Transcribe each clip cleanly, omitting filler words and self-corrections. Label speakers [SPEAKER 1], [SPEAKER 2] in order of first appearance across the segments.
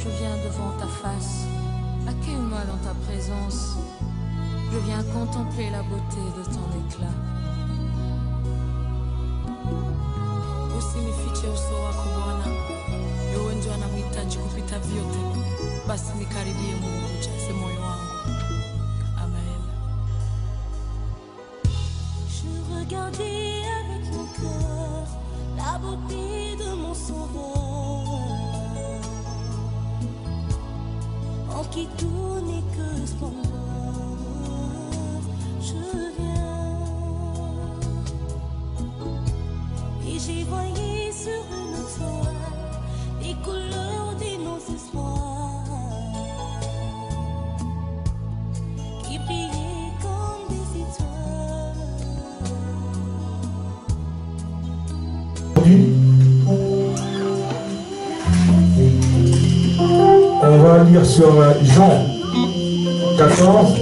[SPEAKER 1] Je viens devant ta face, accueille-moi dans ta présence. Je viens contempler la beauté de ton éclat. Usinifiche uso wako Bwana, wewe ndio anamhitaji kupita vyote. Basi nikaribie Mungu, ujaze moyo wangu. Amen.
[SPEAKER 2] Je regardais avec mon cœur la beauté de mon sauveur, en qui tout n'est que splendeur. Je viens et j'ai voyé sur une toile les couleurs de nos espoirs qui brillaient comme des étoiles.
[SPEAKER 3] On va lire sur Jean 14,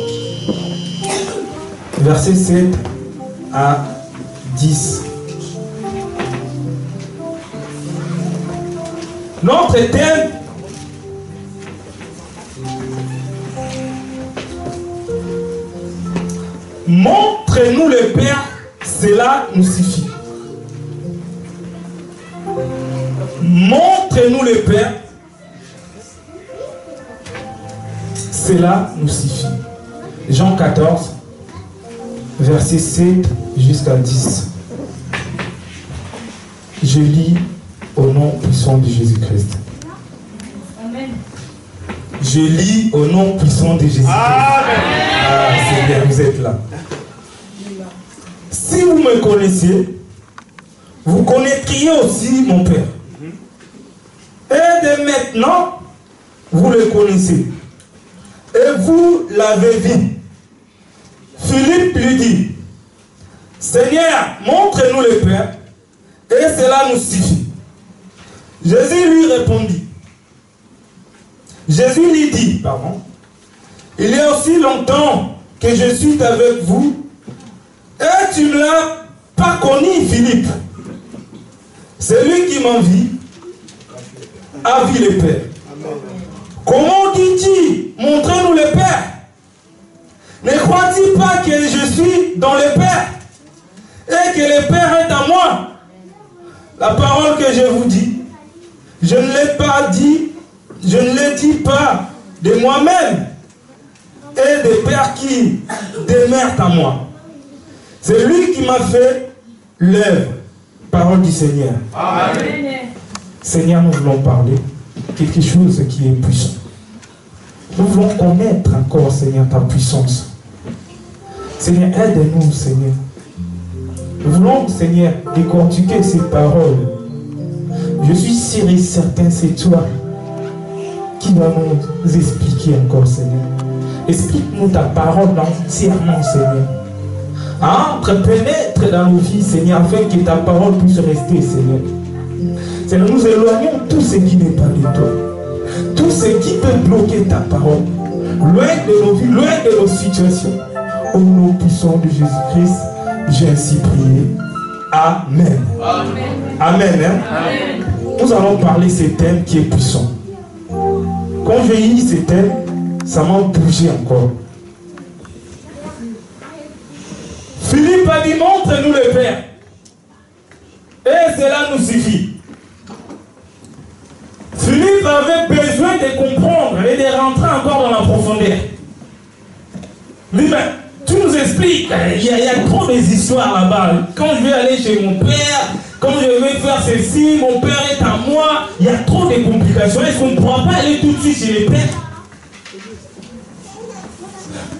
[SPEAKER 3] versets 7 à 10. Notre thème, montrez-nous le Père, cela nous suffit. Montrez-nous le Père, cela nous suffit. Jean 14, versets 7 jusqu'à 10. Je lis au nom puissant de Jésus-Christ.
[SPEAKER 2] Amen.
[SPEAKER 3] Je lis au nom puissant de Jésus-Christ.
[SPEAKER 4] Amen.
[SPEAKER 3] Ah, c'est bien, vous êtes là. Si vous me connaissez, vous connaîtriez aussi mon Père. Et de maintenant, vous le connaissez. Et vous l'avez vu. Philippe lui dit, Seigneur, montre-nous le Père, et cela nous suffit. Jésus lui répondit. Jésus lui dit, pardon, il y a aussi longtemps que je suis avec vous, et tu ne l'as pas connu, Philippe. Celui qui m'envie a vu le Père. Comment dis-tu, montrez-nous le Père? Ne crois-tu pas que je suis dans le Père et que le Père est à moi? La parole que je vous dis, je ne l'ai pas dit, je ne l'ai dit pas de moi-même et des Pères qui demeurent à moi. C'est lui qui m'a fait l'œuvre. Parole du Seigneur.
[SPEAKER 4] Amen.
[SPEAKER 3] Seigneur, nous voulons parler quelque chose qui est puissant. Nous voulons connaître encore, Seigneur, ta puissance. Seigneur, aide-nous, Seigneur. Nous voulons, Seigneur, décortiquer ces paroles. Je suis sûr et certain, c'est toi qui vas nous expliquer encore, Seigneur. Explique-nous ta parole entièrement, Seigneur. Entre, pénètre dans nos vies, Seigneur, afin que ta parole puisse rester, Seigneur. Seigneur, nous éloignons tout ce qui n'est pas de toi. Tout ce qui peut bloquer ta parole. Loin de nos vies, loin de nos situations. Au nom puissant de Jésus-Christ, j'ai ainsi prié. Amen.
[SPEAKER 4] Amen.
[SPEAKER 3] Amen. Hein?
[SPEAKER 4] Amen.
[SPEAKER 3] Nous allons parler de ce thème qui est puissant. Quand j'ai lu ce thème, ça m'a bougé encore. Philippe a dit, montre-nous le Père. Et cela nous suffit. Philippe avait besoin de comprendre et de rentrer encore dans la profondeur. Mais tu nous expliques, il y a trop d'histoires là-bas. Quand je vais aller chez mon père, quand je vais faire ceci, mon père est à moi, il y a trop de complications. Est-ce qu'on ne pourra pas aller tout de suite chez les pères?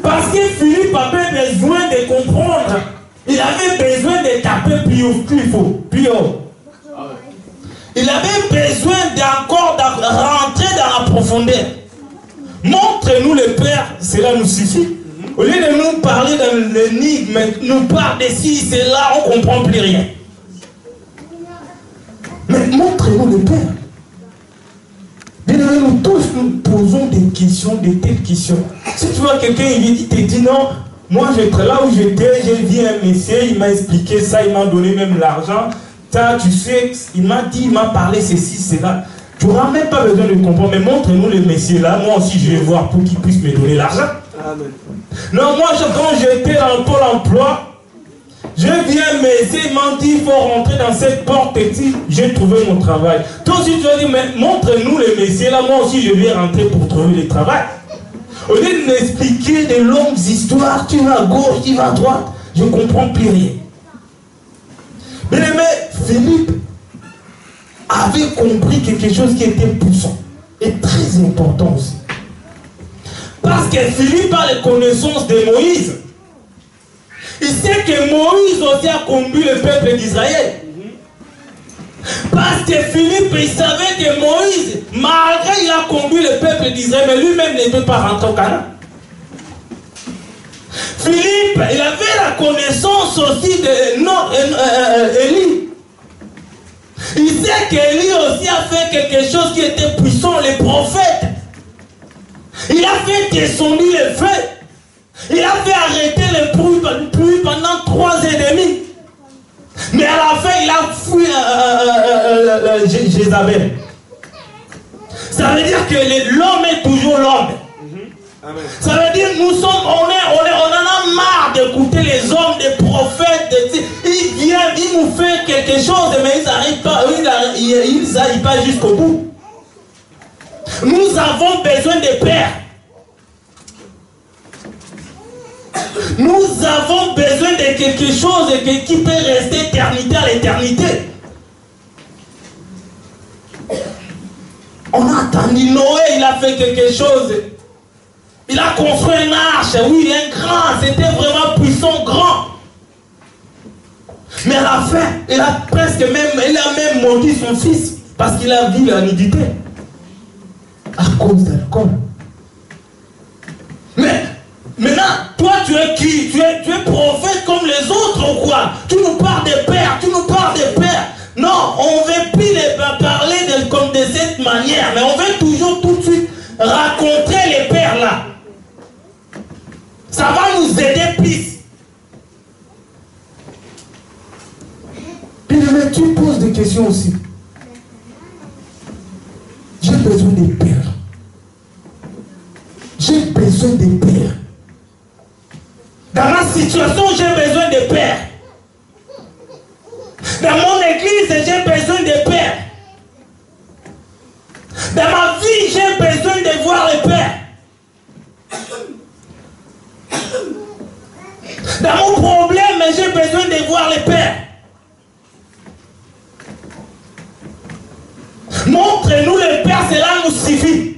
[SPEAKER 3] Parce que Philippe avait besoin de comprendre. Il avait besoin de taper plus haut qu'il faut, plus haut. Il avait besoin d'encore rentrer dans la profondeur. Montre-nous le Père, cela nous suffit. Au lieu de nous parler dans l'énigme, nous parle de ci, c'est là, on ne comprend plus rien. Mais montre-nous le Père. Bien, nous tous nous posons des questions, de telles questions. Si tu vois quelqu'un, il te dit non, moi j'étais là où j'étais, j'ai vu un monsieur, il m'a expliqué ça, il m'a donné même l'argent. Ça, tu sais, il m'a dit, il m'a parlé ceci, cela. Tu n'auras même pas besoin de comprendre, mais montre-nous le Messie là, moi aussi je vais voir pour qu'il puisse me donner l'argent.
[SPEAKER 4] Amen.
[SPEAKER 3] Non, moi quand j'étais dans Pôle emploi, je viens Messie, il m'a dit il faut rentrer dans cette porte ici, j'ai trouvé mon travail. Toi aussi tu vas dire, mais montre-nous le Messie là, moi aussi je vais rentrer pour trouver le travail. Au lieu de m'expliquer des longues histoires, tu vas à gauche, tu vas à droite, je ne comprends plus rien. Bien aimé, Philippe avait compris quelque chose qui était puissant et très important aussi. Parce que Philippe a les connaissances de Moïse. Il sait que Moïse aussi a conduit le peuple d'Israël. Parce que Philippe, il savait que Moïse, malgré il a conduit le peuple d'Israël, mais lui-même ne peut pas rentrer au Canaan. Philippe, il avait la connaissance aussi de Élie. Il sait qu'Élie aussi a fait quelque chose qui était puissant, les prophètes. Il a fait descendre le feu. Il a fait arrêter les pluies pendant 3 ans et demi. Mais à la fin, il a fui Jézabel. Ça veut dire que l'homme est toujours l'homme. Ça veut dire que on en a marre d'écouter les hommes, des prophètes. Ils viennent, ils nous font quelque chose, mais ils n'arrivent pas, ils n'arrivent pas jusqu'au bout. Nous avons besoin de pères. Nous avons besoin de quelque chose qui peut rester éternité à l'éternité. On a attendu Noé, il a fait quelque chose. Il a construit une arche, oui, il est grand, c'était vraiment puissant, grand. Mais à la fin, il a même maudit son fils parce qu'il a vu la nudité à cause d'alcool. Mais maintenant, toi tu es qui? Tu es prophète comme les autres ou quoi? Tu nous parles des pères, tu nous parles des pères. Non, on ne veut plus parler comme de cette manière, mais on veut toujours tout de suite raconter les pères là. Ça va nous aider plus. Puis tu poses des questions aussi. J'ai besoin des pères. J'ai besoin des pères. Dans ma situation, j'ai besoin des pères. Dans mon église, j'ai besoin des pères. Dans ma vie, j'ai besoin de voir les pères. Dans mon problème, j'ai besoin de voir les pères. Montre-nous les pères, cela nous suffit.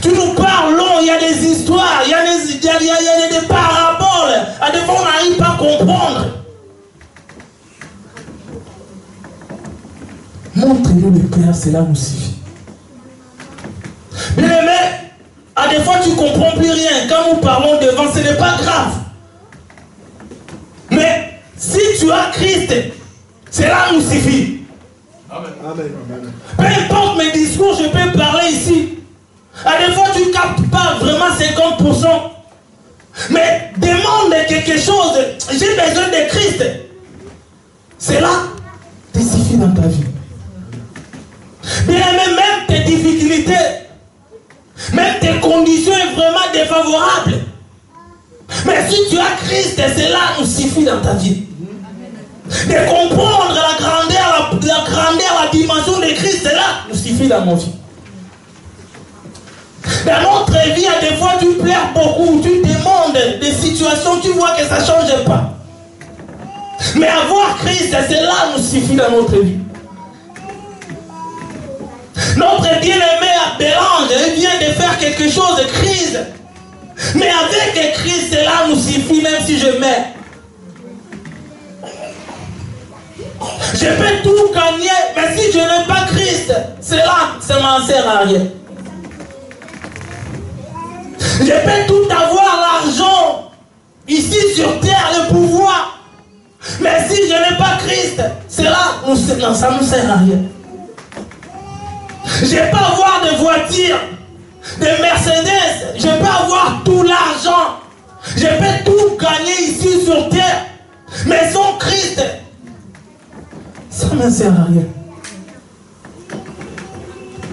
[SPEAKER 3] Tu nous parles long, il y a des histoires, il y a des paraboles. À des fois, on n'arrive pas à comprendre. Montre-nous les pères, cela nous suffit. Bien aimé, à des fois tu ne comprends plus rien. Quand nous parlons devant, ce n'est pas grave. Mais si tu as Christ, cela nous suffit.
[SPEAKER 4] Amen.
[SPEAKER 3] Peu importe mes discours, je peux parler ici. À des fois tu ne captes pas vraiment 50%. Mais demande quelque chose. J'ai besoin de Christ. Cela te suffit dans ta vie. Bien aimé, même tes difficultés, même tes conditions sont vraiment défavorables. Mais si tu as Christ, cela nous suffit dans ta vie. De comprendre la grandeur, la dimension de Christ, cela nous suffit dans mon vie. Dans notre vie, à des fois, tu pleures beaucoup, tu demandes des situations, tu vois que ça ne change pas. Mais avoir Christ, cela nous suffit dans notre vie. Notre bien-aimé Bélange, il vient de faire quelque chose de crise. Mais avec Christ, cela nous suffit même si je meurs. Je peux tout gagner, mais si je n'ai pas Christ, cela, ça ne m'en sert à rien. Je peux tout avoir, l'argent, ici sur terre, le pouvoir. Mais si je n'ai pas Christ, cela, ça ne nous sert à rien. Je peux avoir des voitures, des Mercedes, je peux avoir tout l'argent, je peux tout gagner ici sur terre, mais sans Christ, ça ne sert à rien.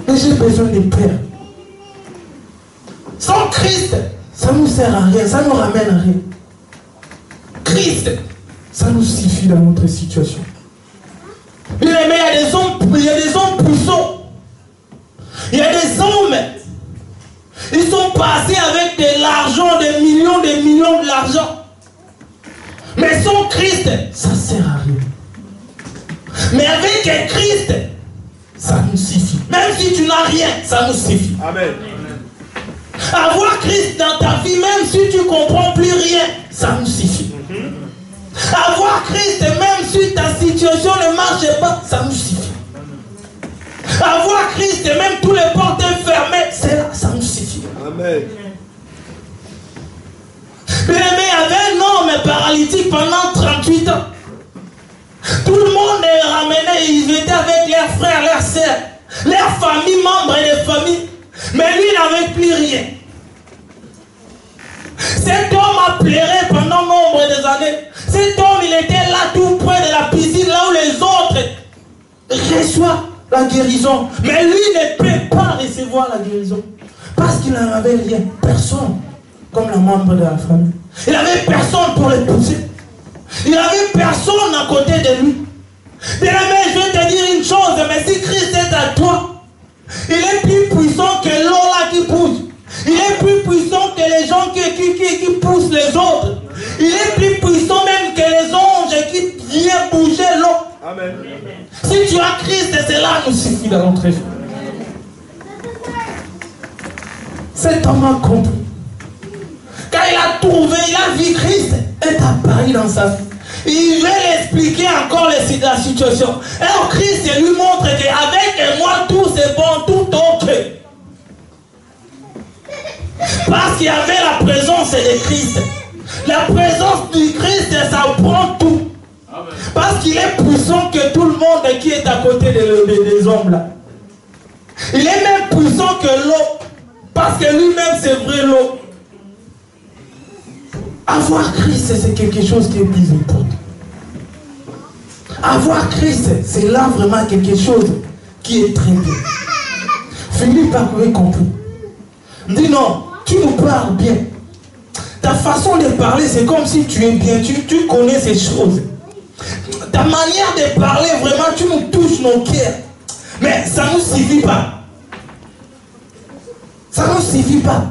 [SPEAKER 3] Mais j'ai besoin de Père. Sans Christ, ça ne nous sert à rien, ça ne nous ramène à rien. Christ, ça nous suffit dans notre situation. Bien aimé, il y a des hommes puissants. Il y a des hommes, ils sont passés avec de l'argent, des millions de l'argent. Mais sans Christ, ça ne sert à rien. Mais avec Christ, ça nous suffit. Même si tu n'as rien, ça nous suffit.
[SPEAKER 4] Amen.
[SPEAKER 3] Avoir Christ dans ta vie, même si tu ne comprends plus rien, ça nous suffit. Avoir Christ, même si ta situation ne marche pas, ça nous suffit. Avoir Christ, même tous les portes fermées, c'est là, ça nous suffit.
[SPEAKER 4] Amen.
[SPEAKER 3] Bien aimé, il y avait un homme paralytique pendant 38 ans. Tout le monde est ramené, ils étaient avec leurs frères, leurs sœurs, leurs familles, membres et des familles. Mais lui, il n'avait plus rien. Cet homme a pleuré pendant nombre d'années. Cet homme, il était là tout près de la piscine, là où les autres reçoivent la guérison. Mais lui ne peut pas recevoir la guérison. Parce qu'il n'en avait rien. Personne. Comme le membre de la famille. Il n'avait personne pour le pousser. Il n'avait personne à côté de lui. Bien aimé, je vais te dire une chose, mais si Christ est à toi, il est plus puissant que l'eau là qui pousse. Il est plus puissant que les gens qui poussent les autres. Il est plus puissant même que les anges qui viennent bouger l'eau.
[SPEAKER 4] Amen.
[SPEAKER 3] Si tu as Christ, cela nous suffit dans notre vie. Cet homme a compris. Quand il a trouvé, il a vu Christ est apparu dans sa vie. Il veut l'expliquer encore la situation. Alors Christ lui montre qu'avec moi tout c'est bon, tout ok. Parce qu'il y avait la présence de Christ. La présence du Christ, ça prend tout. Parce qu'il est puissant que tout le monde qui est à côté des hommes là. Il est même puissant que l'eau. Parce que lui-même c'est vrai l'eau. Avoir Christ, c'est quelque chose qui est plus important. Avoir Christ, c'est là vraiment quelque chose qui est très bien. Philippe a compris. Il dit non, tu nous parles bien. Ta façon de parler, c'est comme si tu es bien, tu connais ces choses. Ta manière de parler, vraiment, tu nous touches nos cœurs. Mais ça ne nous suffit pas. Ça ne nous suffit pas.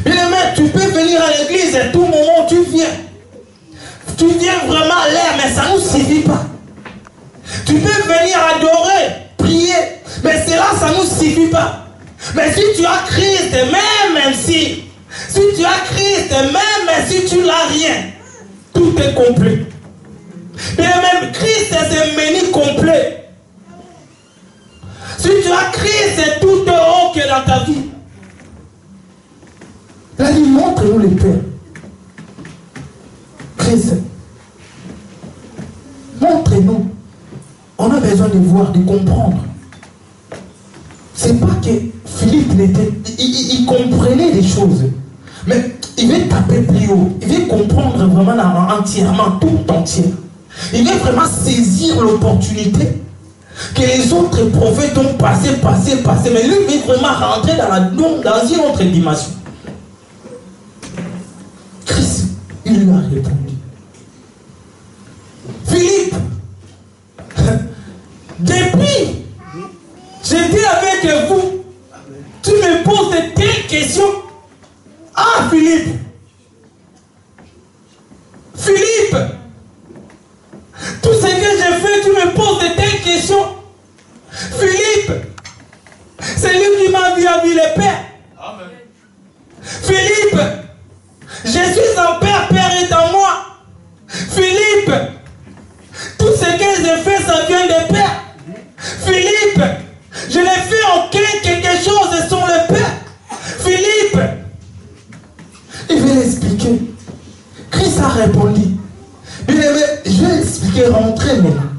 [SPEAKER 3] Bien aimé, tu peux venir à l'église à tout moment où tu viens. Tu viens vraiment à l'air, mais ça ne nous suffit pas. Tu peux venir adorer, prier, mais cela, ça ne nous suffit pas. Mais si tu as Christ, même si tu as Christ, même si tu n'as rien, tout est complet. Bien même Christ, c'est un menu complet. Si tu as Christ, c'est tout ok dans ta vie. Là, il montre-nous les pères. Christ, montre-nous. On a besoin de voir, de comprendre. C'est pas que Philippe il comprenait des choses. Mais il veut taper plus haut. Il veut comprendre vraiment entièrement, tout entier. Il veut vraiment saisir l'opportunité que les autres prophètes ont passé. Mais lui, il veut vraiment rentrer dans une autre dimension. Christ, il lui a répondu. Philippe, depuis, j'étais avec vous, tu me poses de telles questions. Ah, Philippe, tout ce que j'ai fait, tu me poses de telles questions. Philippe, c'est lui qui m'a vu à vie le Père. Amen. Philippe, je suis en Père, Père est en moi. Philippe, tout ce que j'ai fait, ça vient de Père. Philippe, je n'ai fait aucun quelque chose sans le Père. Philippe, il veut l'expliquer. Christ a répondu. Je vais expliquer, rentrer maintenant.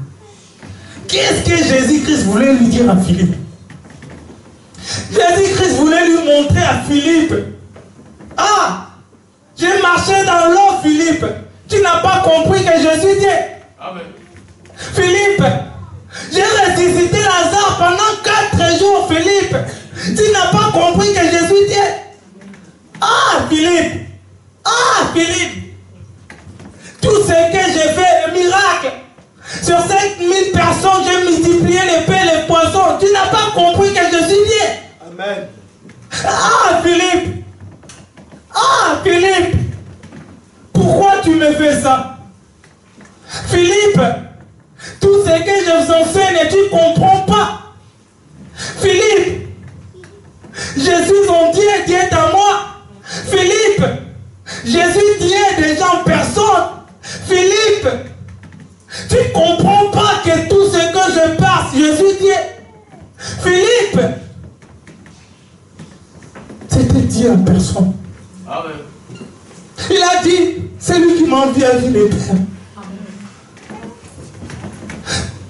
[SPEAKER 3] Qu'est-ce que Jésus-Christ voulait lui dire à Philippe? Jésus-Christ voulait lui montrer à Philippe. Ah, j'ai marché dans l'eau, Philippe. Tu n'as pas compris que je suis Dieu. Amen. Philippe, j'ai ressuscité Lazare pendant 4 jours, Philippe. Tu n'as pas compris que je suis Dieu. Ah, Philippe. Ah, Philippe. Tout ce que j'ai fait, le miracle. Sur 5000 personnes, j'ai multiplié les pains et les poissons. Tu n'as pas compris que je suis Dieu.
[SPEAKER 4] Amen.
[SPEAKER 3] Ah, Philippe. Ah, Philippe. Pourquoi tu me fais ça? Philippe, tout ce que je vous enseigne, tu ne comprends pas. Philippe, je suis en Dieu, Dieu est à moi. Philippe, je suis Dieu déjà en personne. Philippe, tu ne comprends pas que tout ce que je passe, je suis Dieu. Philippe, c'était Dieu en personne.
[SPEAKER 4] Amen.
[SPEAKER 3] Il a dit, c'est lui qui m'a envoyé à le Père.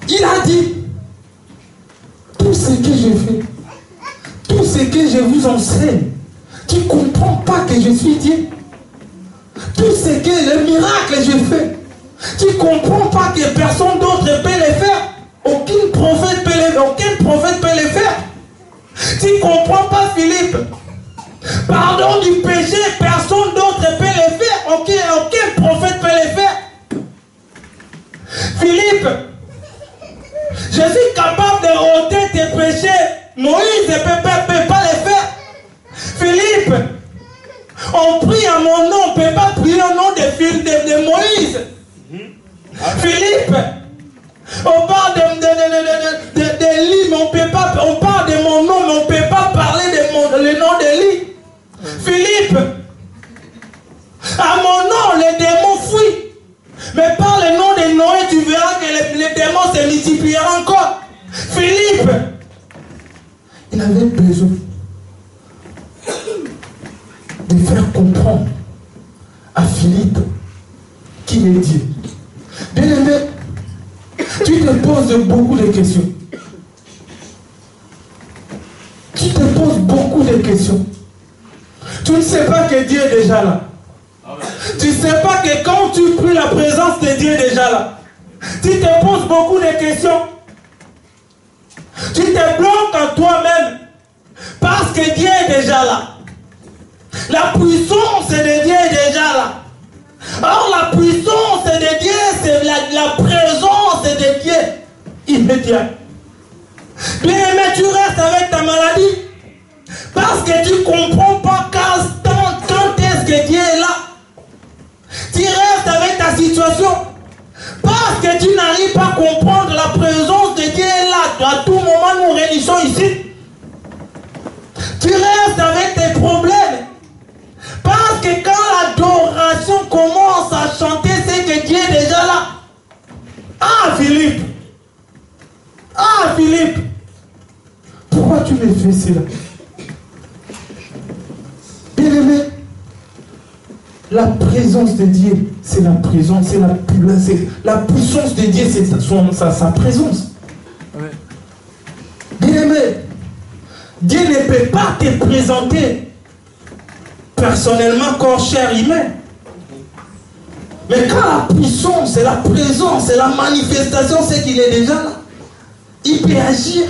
[SPEAKER 3] Il a dit, tout ce que je fais, tout ce que je vous enseigne, tu ne comprends pas que je suis Dieu. Tout ce que le miracle que je fais, tu ne comprends pas que personne d'autre peut les faire. Aucun prophète peut les faire. Tu ne comprends pas, Philippe. Pardon du péché, personne d'autre peut les faire. Aucun prophète peut les faire. Philippe, je suis capable de ôter tes péchés. Moïse ne peut pas les faire. Philippe, on prie à mon nom, on ne peut pas prier au nom de Moïse. Philippe, on parle d'Élie, mais on parle de mon nom, mais on ne peut pas parler le nom d'Élie. Philippe, à mon nom, les démons fuient. Mais par le nom de Noé, tu verras que les démons se multiplieront encore. Philippe, il avait besoin de faire comprendre à Philippe qu'il est Dieu. Bien aimé, tu te poses beaucoup de questions. Tu te poses beaucoup de questions. Tu ne sais pas que Dieu est déjà là. Tu ne sais pas que quand tu pries, la présence de Dieu est déjà là. Tu te poses beaucoup de questions. Tu te bloques en toi-même parce que Dieu est déjà là. La puissance de Dieu est déjà là. Or la puissance de Dieu, c'est la présence de Dieu immédiate. Bien aimé, tu restes avec ta maladie parce que tu ne comprends pas quand est-ce que Dieu est là. Tu restes avec ta situation parce que tu n'arrives pas à comprendre la présence de Dieu est là. À tout moment, nous réunissons ici. Tu restes avec tes problèmes parce que quand l'adoration commence à chanter, c'est que Dieu est déjà là. Ah, Philippe. Ah, Philippe. Pourquoi tu me fais cela? Bien-aimé, la présence de Dieu, c'est la présence, c'est la puissance de Dieu, c'est sa présence. Ouais. Bien-aimé, Dieu ne peut pas te présenter personnellement comme chair humaine. Mais quand la puissance, et la présence, et la manifestation, c'est qu'il est déjà là. Il peut agir,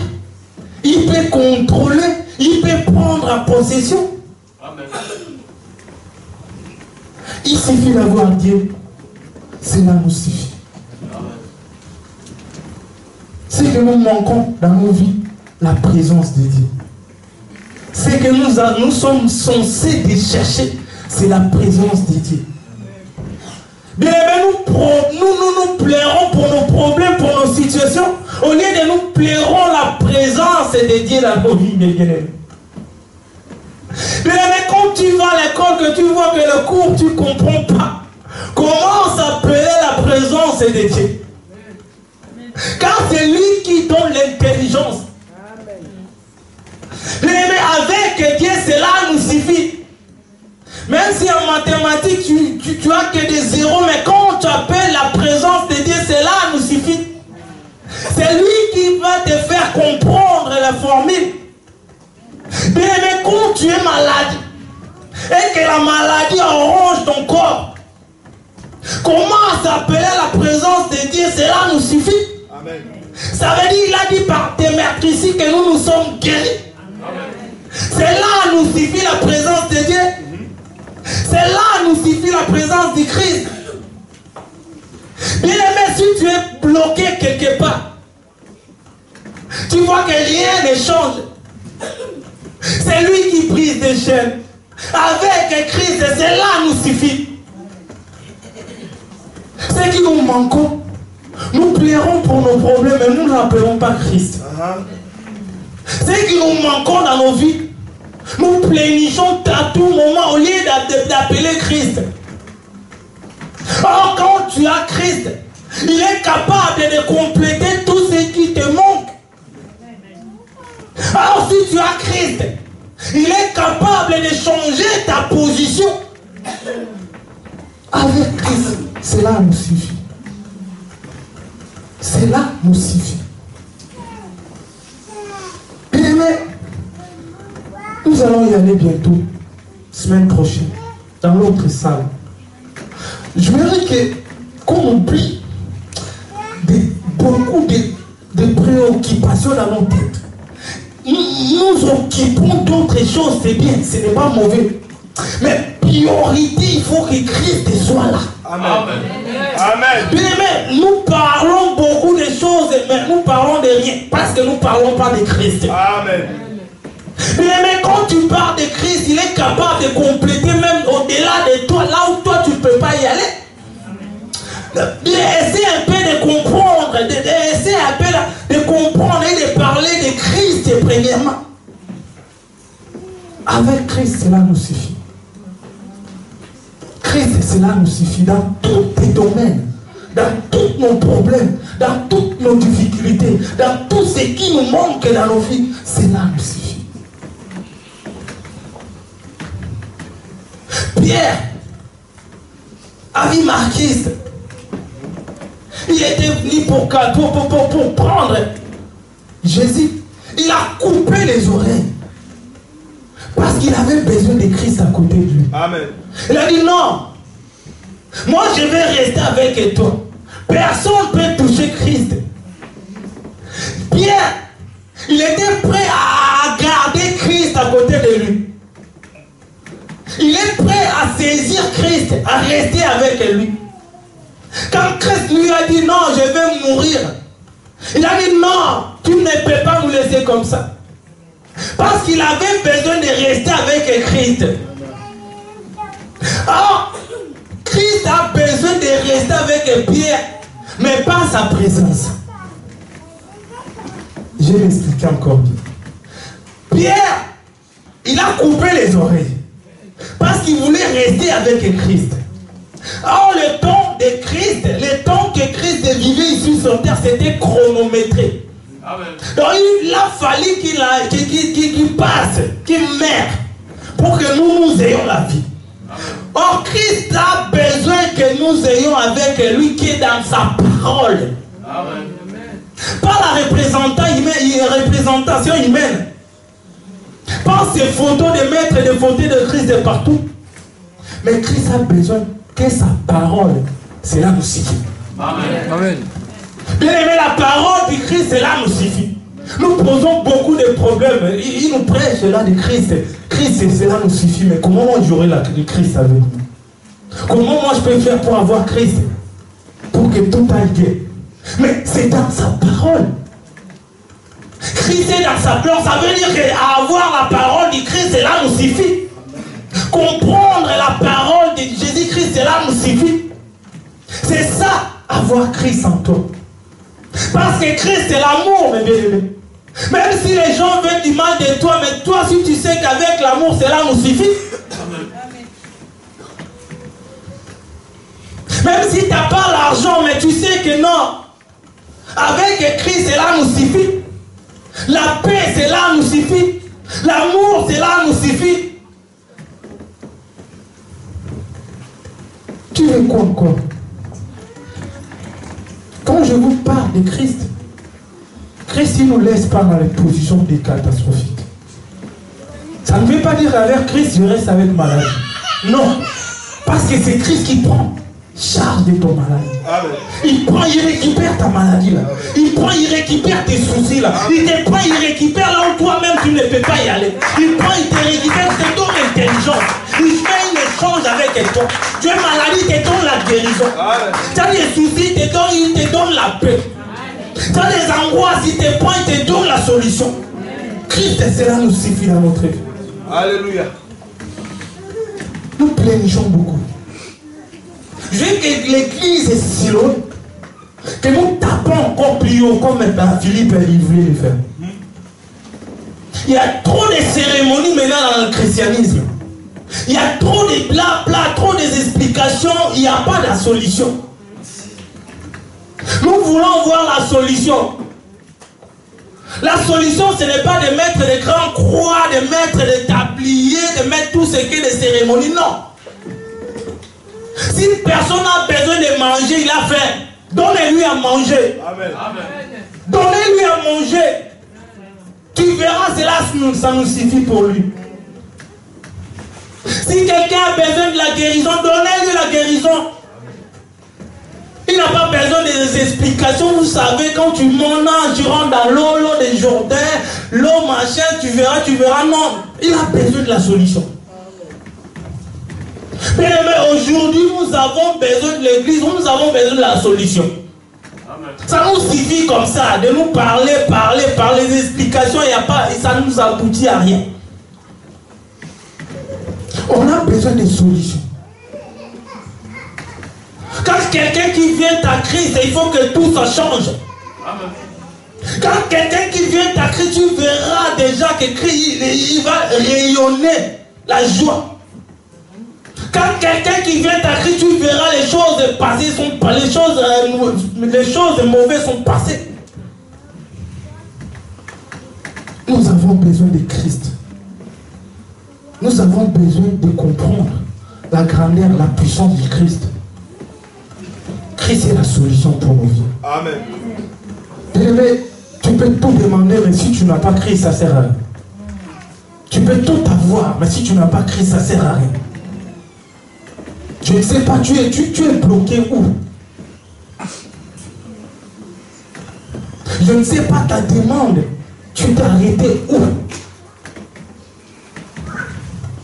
[SPEAKER 3] il peut contrôler, il peut prendre en possession. Amen. Il suffit d'avoir Dieu. Cela nous suffit. C'est que nous manquons dans nos vies la présence de Dieu. C'est que nous sommes censés de chercher, c'est la présence de Dieu. Bien aimé, nous plairons pour nos problèmes, pour nos situations, au lieu de nous plairons la présence de Dieu dans nos vies, bien aimé. Bien aimé, quand tu vas à l'école, que tu vois que le cours, tu ne comprends pas, comment s'appeler la présence de Dieu? Car c'est lui qui donne l'intelligence. Bien aimé, avec Dieu, cela nous suffit. Même si en mathématiques, tu as que des zéros, mais quand tu appelles la présence de Dieu, cela nous suffit. C'est lui qui va te faire comprendre la formule. Bien aimé, quand tu es malade, et que la maladie arrange ton corps, comment s'appeler la présence de Dieu, cela nous suffit. Amen. Ça veut dire, il a dit par tes meurtres ici que nous sommes guéris. Amen. Tu vois que rien ne change. C'est lui qui brise des chaînes. Avec Christ, cela nous suffit. Ce qui nous manquons, nous plairons pour nos problèmes, mais nous n'appelons pas Christ. Ce qui nous manquons dans nos vies, nous plénichons à tout moment au lieu d'appeler Christ. Or, quand tu as Christ, il est capable de compléter tout ce qui te manque. Alors, si tu as Christ, il est capable de changer ta position. Avec Christ, cela nous suffit. Cela nous suffit. Mais nous allons y aller bientôt, semaine prochaine, dans l'autre salle. Je verrai qu'on oublie beaucoup de préoccupations dans nos têtes. Nous occupons d'autres choses, c'est bien, ce n'est pas mauvais. Mais priorité, il faut que Christ soit là.
[SPEAKER 4] Amen. Amen.
[SPEAKER 3] Mais nous parlons beaucoup de choses, mais nous parlons de rien, parce que nous ne parlons pas de Christ.
[SPEAKER 4] Amen.
[SPEAKER 3] Mais quand tu parles de Christ, il est capable de compléter même au-delà de toi, là où toi tu ne peux pas y aller. Essaie un peu de comprendre, essaie un peu de comprendre et de parler de Christ premièrement. Avec Christ, cela nous suffit. Christ, cela nous suffit dans tous les domaines, dans tous nos problèmes, dans toutes nos difficultés, dans tout ce qui nous manque dans nos vies, cela nous suffit. Pierre avait marqué. Il était venu pour prendre Jésus. Il a coupé les oreilles. Parce qu'il avait besoin de Christ à côté de lui.
[SPEAKER 4] Amen.
[SPEAKER 3] Il a dit non. Moi je vais rester avec toi. Personne ne peut toucher Christ. Pierre, il était prêt à garder Christ à côté de lui. Il est prêt à saisir Christ, à rester avec lui. Quand Christ lui a dit non, je vais mourir, il a dit non, tu ne peux pas nous laisser comme ça. Parce qu'il avait besoin de rester avec Christ. Alors, Christ a besoin de rester avec Pierre, mais pas sa présence. Je vais l'expliquer encore. Pierre, il a coupé les oreilles. Parce qu'il voulait rester avec Christ. Or, le temps de Christ, le temps que Christ vivait ici sur terre, c'était chronométré. Amen. Donc, il a fallu qu'il passe, qu'il meure, pour que nous ayons la vie. Or, Christ a besoin que nous ayons avec lui, qui est dans sa parole. Amen. Pas la représentation humaine. Pas ces photos de maîtres et de photos de Christ de partout. Mais Christ a besoin que sa parole, cela nous suffit. Amen. Amen. Bien aimé, la parole du Christ, cela nous suffit. Nous posons beaucoup de problèmes. Il nous prêche là de Christ. Christ, cela nous suffit. Mais comment moi j'aurai le Christ avec nous? Comment moi je peux faire pour avoir Christ? Pour que tout aille bien. Mais c'est dans sa parole. Christ est dans sa parole. Ça veut dire qu'avoir la parole du Christ, cela nous suffit. Comprendre la parole de Jésus-Christ, cela nous suffit. C'est ça, avoir Christ en toi. Parce que Christ, c'est l'amour, mes bien-aimés. Même si les gens veulent du mal de toi, mais toi, si tu sais qu'avec l'amour, cela nous suffit. Même si tu n'as pas l'argent, mais tu sais que non. Avec Christ, cela nous suffit. La paix, cela nous suffit. L'amour, cela nous suffit. Tu veux quoi encore? Quand je vous parle de Christ, Christ ne nous laisse pas dans les positions des catastrophiques. Ça ne veut pas dire qu'avec Christ, je reste avec maladie. Non. Parce que c'est Christ qui prend charge de ton maladie. Amen. Il prend, il récupère ta maladie là. Il prend, il récupère tes soucis là. Il te prend, il récupère là où toi-même tu ne peux pas y aller. Il prend, il te récupère, il te donne l'intelligence. Il fait un échange avec toi. Tu es maladie, il te donne la guérison. Tu as des soucis, il te donne la paix. Tu as des angoisses, il te prend, il te donne la solution. Christ, cela nous suffit dans notre vie.
[SPEAKER 4] Alléluia.
[SPEAKER 3] Nous plaignons beaucoup. Je veux que l'église est si loin que nous tapons encore plus haut comme Philippe voulait le faire. Il y a trop de cérémonies maintenant dans le christianisme. Il y a trop de blabla, trop d'explications. Il n'y a pas de solution. Nous voulons voir la solution. La solution, ce n'est pas de mettre des grands croix, de mettre des tabliers, de mettre tout ce qui est des cérémonies. Non. Si une personne a besoin de manger, il a faim. Donnez-lui à manger.
[SPEAKER 4] Amen.
[SPEAKER 3] Donnez-lui à manger. Tu verras, cela, ça nous suffit pour lui. Si quelqu'un a besoin de la guérison, donnez-lui la guérison. Il n'a pas besoin des explications. Vous savez, quand tu montes, tu rentres dans l'eau des Jourdains, l'eau machin, tu verras, non. Il a besoin de la solution. Mais aujourd'hui, nous avons besoin de l'église, nous avons besoin de la solution. Amen. Ça nous suffit comme ça, de nous parler, des explications, il n'y a pas, et ça ne nous aboutit à rien. On a besoin de solutions. Quand quelqu'un qui vient ta crise, il faut que tout ça change. Amen. Quand quelqu'un qui vient ta crise, tu verras déjà que il va rayonner la joie. Quand quelqu'un qui vient ta crise, tu verras les choses passées les choses mauvaises sont passées. Nous avons besoin de Christ. Nous avons besoin de comprendre la grandeur, la puissance du Christ. Christ est la solution pour nos vies.
[SPEAKER 4] Amen.
[SPEAKER 3] Mais tu peux tout demander, mais si tu n'as pas Christ, ça ne sert à rien. Tu peux tout avoir, mais si tu n'as pas Christ, ça ne sert à rien. Je ne sais pas, tu es bloqué où? Je ne sais pas ta demande. Tu t'es arrêté où?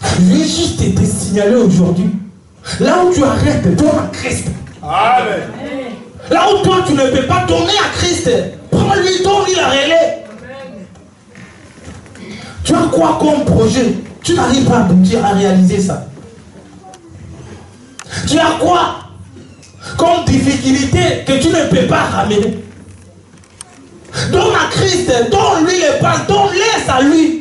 [SPEAKER 3] Je vais juste te signaler aujourd'hui. Là où tu arrêtes, donne à Christ.
[SPEAKER 4] Amen.
[SPEAKER 3] Là où toi tu ne peux pas donner à Christ, prends-lui, donne-lui la relais. Tu as quoi comme projet? Tu n'arrives pas à réaliser ça. Tu as quoi comme difficulté que tu ne peux pas ramener? Donne à Christ, donne-lui les pas, donne-les à lui.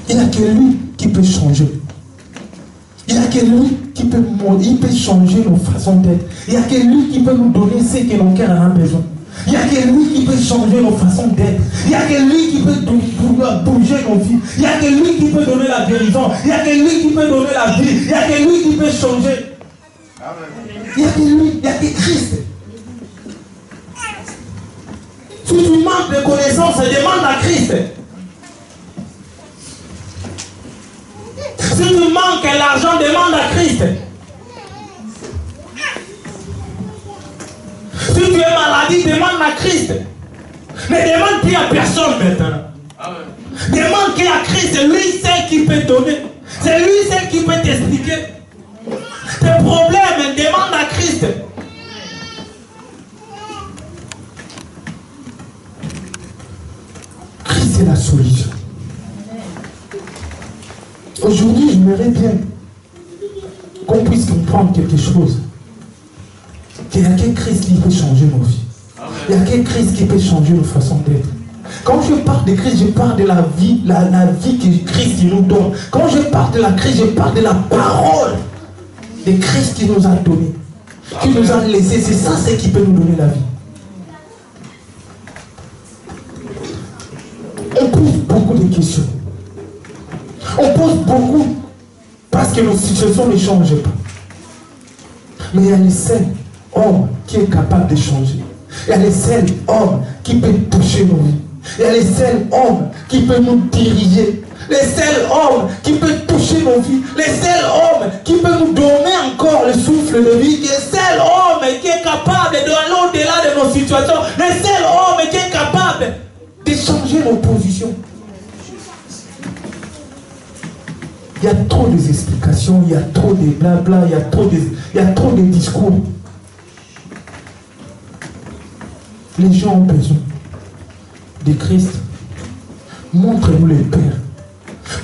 [SPEAKER 3] Il n'y a que lui qui peut changer. Il n'y a que lui qui peut changer nos façons d'être. Il n'y a que lui qui peut nous donner ce que nos cœurs ont besoin. Il n'y a que lui qui peut changer nos façons d'être. Il n'y a que lui qui peut bouger nos vies. Il n'y a que lui qui peut donner la guérison. Il n'y a que lui qui peut donner la vie. Il n'y a que lui qui peut changer. Il n'y a que lui, il n'y a que Christ. Si tu manques de connaissances, demande à Christ. Si tu manques l'argent, demande à Christ. Si tu es maladie, demande à Christ. Ne demande plus à personne maintenant. Amen. Demande qui à Christ. C'est lui seul qui peut donner. C'est lui seul qui peut t'expliquer. Tes problèmes, demande à Christ. Christ est la solution. Aujourd'hui, j'aimerais bien qu'on puisse comprendre quelque chose. Qu'il n'y a que Christ qui peut changer nos vies. Il n'y a que Christ qui peut changer nos façons d'être. Quand je parle de Christ, je parle de la vie, la vie que Christ nous donne. Quand je parle de la Christ, je parle de la parole de Christ qui nous a donné, qui nous a laissé. C'est ça, c'est qui peut nous donner la vie. On pose beaucoup de questions. On pose beaucoup parce que nos situations ne changent pas. Mais il y a les seuls hommes qui est capable de changer. Il y a les seuls hommes qui peuvent toucher nos vies. Il y a les seuls hommes qui peuvent nous diriger. Les seuls hommes qui peuvent toucher nos vies. Les seuls hommes qui peuvent nous donner encore le souffle de vie. Les seuls hommes qui est capable d'aller au-delà de nos situations. Les seuls hommes qui est capable de changer nos positions. Il y a trop d'explications, il y a trop de blabla, il y a trop de discours. Les gens ont besoin de Christ. Montre-nous le Père.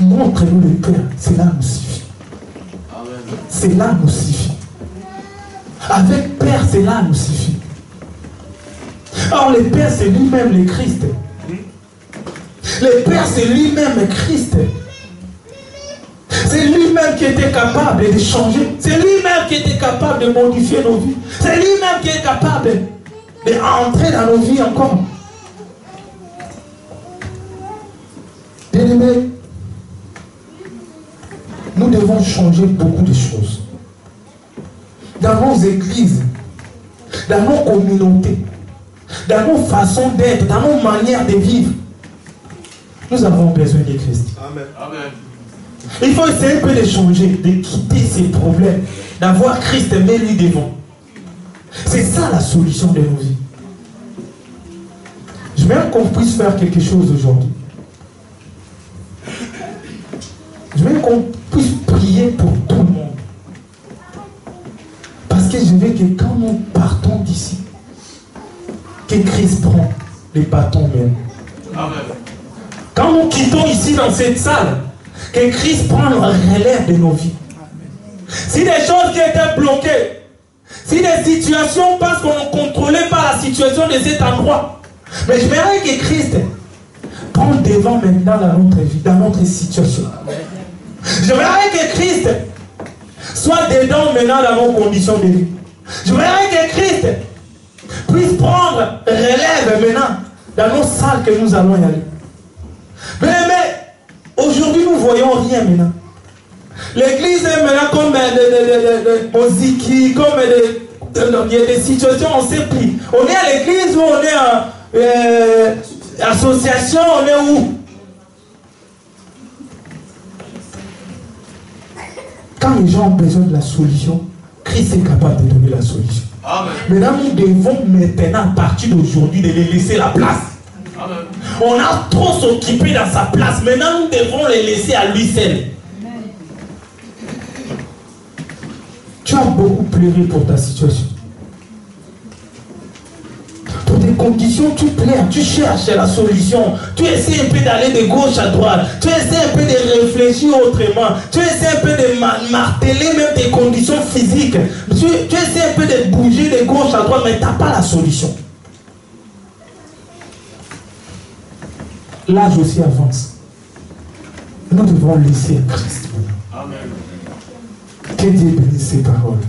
[SPEAKER 3] Montre-nous le Père. Cela nous suffit. Cela nous suffit. Avec Père, cela nous suffit. Or, le Père, c'est lui-même le Christ. Le Père, c'est lui-même Christ. C'est lui-même qui était capable de changer. C'est lui-même qui était capable de modifier nos vies. C'est lui-même qui est capable d'entrer dans nos vies encore. Bien-aimés, nous devons changer beaucoup de choses. Dans nos églises, dans nos communautés, dans nos façons d'être, dans nos manières de vivre. Nous avons besoin de Christ.
[SPEAKER 4] Amen. Amen.
[SPEAKER 3] Il faut essayer un peu de changer, de quitter ces problèmes, d'avoir Christ mais lui devant. C'est ça la solution de nos vies. Je veux qu'on puisse faire quelque chose aujourd'hui. Je veux qu'on puisse prier pour tout le monde. Parce que je veux que quand nous partons d'ici, que Christ prend les bâtons même.
[SPEAKER 4] Amen.
[SPEAKER 3] Quand nous quittons ici dans cette salle, que Christ prend le relève de nos vies. Si des choses qui étaient bloquées, si des situations parce qu'on ne contrôlait pas la situation de cet endroit, mais je verrais que Christ prend devant maintenant dans notre vie, dans notre situation. Je verrais que Christ soit dedans maintenant dans nos conditions de vie. Je verrais que Christ puisse prendre relève maintenant dans nos salles que nous allons y aller. Mais aujourd'hui nous ne voyons rien maintenant. L'église est maintenant comme des ziki, comme il y a des situations, on ne sait plus. On est à l'église ou on est en association, on est où? Quand les gens ont besoin de la solution, Christ est capable de donner la solution.
[SPEAKER 4] Amen.
[SPEAKER 3] Maintenant, nous devons maintenant, à partir d'aujourd'hui, de les laisser la place.
[SPEAKER 4] Amen.
[SPEAKER 3] On a trop s'occupé dans sa place. Maintenant, nous devons les laisser à lui seul. Tu as beaucoup pleuré pour ta situation. Pour tes conditions, tu pleures, tu cherches la solution. Tu essaies un peu d'aller de gauche à droite. Tu essaies un peu de réfléchir autrement. Tu essaies un peu de marteler même tes conditions physiques. Tu essaies un peu de bouger de gauche à droite, mais tu n'as pas la solution. L'âge aussi avance. Nous devons laisser Christ.
[SPEAKER 4] Amen.
[SPEAKER 3] Que Dieu bénisse ses paroles.